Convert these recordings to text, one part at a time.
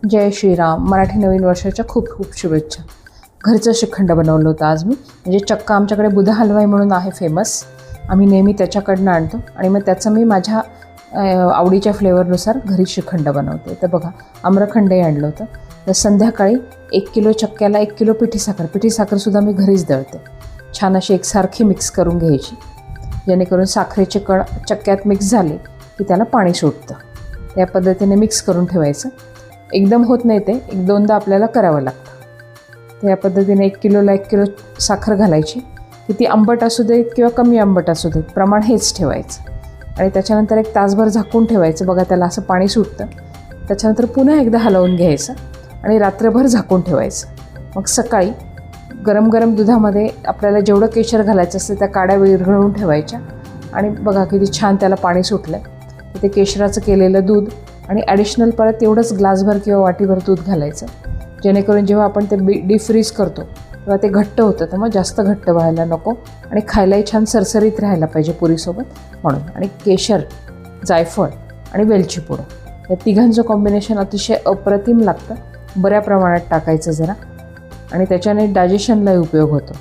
जय श्रीराम. मराठी नवीन वर्षाच्या खूप खूप शुभेच्छा. घरचं श्रीखंड बनवलं होतं आज मी. म्हणजे चक्का आमच्याकडे बुधा हलवाई म्हणून आहे फेमस. आम्ही नेहमी त्याच्याकडनं आणतो आणि मग त्याचं मी माझ्या आवडीच्या फ्लेवरनुसार घरी श्रीखंड बनवते. तर बघा, आम्रखंडही आणलं होतं. तर संध्याकाळी 1 किलो चक्क्याला 1 किलो पिठी साखरसुद्धा मी घरीच दळते. छान अशी एकसारखी मिक्स करून घ्यायची, जेणेकरून साखरेचे कण चक्क्यात मिक्स झाले की त्याला पाणी सुटतं. या पद्धतीने मिक्स करून ठेवायचं. एकदम होत नाही, ते 1-2दा आपल्याला करावं लागतं. तर या पद्धतीने 1 किलोला 1 किलो साखर घालायची. किती आंबट असू देत किंवा कमी आंबट असू देत, प्रमाण हेच ठेवायचं. आणि त्याच्यानंतर 1 तासभर झाकून ठेवायचं. बघा, त्याला असं पाणी सुटतं. त्याच्यानंतर पुन्हा एकदा हलवून घ्यायचं आणि रात्रभर झाकून ठेवायचं. मग सकाळी गरम गरम दुधामध्ये आपल्याला जेवढं केशर घालायचं असतं त्या काड्या विरघळवून ठेवायच्या. आणि बघा किती छान त्याला पाणी सुटलं. तर ते केशराचं केलेलं दूध आणि ॲडिशनल परत तेवढंच ग्लासभर किंवा वाटीभर दूध घालायचं, जेणेकरून जेव्हा आपण ते डीप फ्रीज करतो तेव्हा ते घट्ट होतं. तर मग जास्त घट्ट व्हायला नको आणि खायलाही छान सरसरीत राहायला पाहिजे पुरीसोबत म्हणून. आणि केशर, जायफळ आणि वेलची पूड या तिघांचं कॉम्बिनेशन अतिशय अप्रतिम लागतं. बऱ्या प्रमाणात टाकायचं जरा, आणि त्याच्याने डायजेशनलाही उपयोग होतो.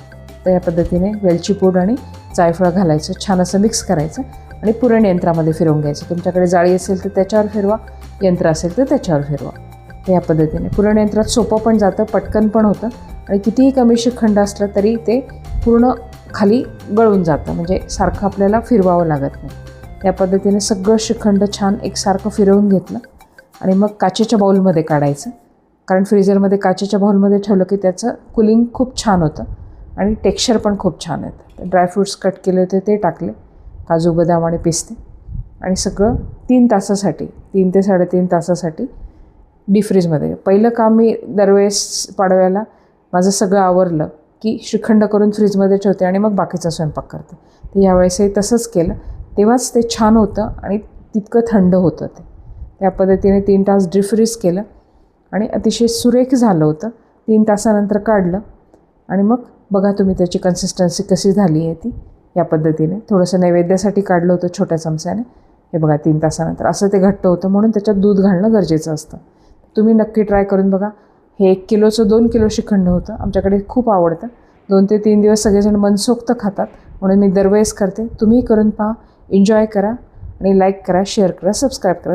तर या पद्धतीने वेलची पूड आणि जायफळ घालायचं, छान असं मिक्स करायचं आणि पुरण यंत्रामध्ये फिरवून घ्यायचं. तुमच्याकडे जाळी असेल तर त्याच्यावर फिरवा, यंत्र असेल तर त्याच्यावर फिरवा. तर या पद्धतीने पुरण यंत्रात सोपं पण जातं, पटकन पण होतं आणि कितीही कमी श्रीखंड असलं तरी ते पूर्ण खाली गळून जातं, म्हणजे सारखं आपल्याला फिरवावं लागत नाही. या पद्धतीने सगळं श्रीखंड छान एकसारखं फिरवून घेतलं आणि मग काचेच्या बाऊलमध्ये काढायचं. कारण फ्रीजरमध्ये काचेच्या बाऊलमध्ये ठेवलं की त्याचं कुलिंग खूप छान होतं आणि टेक्स्चर पण खूप छान येतं. ड्रायफ्रूट्स कट केले होते ते टाकले, काजू, बदाम आणि पिस्ते, आणि सगळं 3 तासासाठी 3 ते 3.5 तासासाठी डीप फ्रीजमध्ये. पहिलं काम मी दरवेळेस पाडव्याला माझं सगळं आवरलं की श्रीखंड करून फ्रीजमध्ये ठेवते आणि मग बाकीचा स्वयंपाक करते. तर यावेळेसही तसंच केलं, तेव्हाच ते छान होतं आणि तितकं थंड होतं ते. त्या पद्धतीने 3 तास डीप फ्रीज केलं आणि अतिशय सुरेख झालं होतं. 3 तासानंतर काढलं आणि मग बघा तुम्ही त्याची कन्सिस्टन्सी कशी झाली आहे ती. या पद्धतीने थोडंसं नैवेद्यासाठी काढलं होतं छोट्या चमच्याने. हे बघा, 3 तासानंतर असं ते घट्ट होतं, म्हणून त्याच्यात दूध घालणं गरजेचं असतं. तुम्ही नक्की ट्राय करून बघा. हे 1 किलोचं 2 किलो श्रीखंड होतं. आमच्याकडे खूप आवडतं. 2 ते 3 दिवस सगळेजण मनसोक्त खातात, म्हणून मी दरवेळेस करते. तुम्ही करून पहा, एन्जॉय करा आणि लाईक करा, शेअर करा, सबस्क्राईब करा.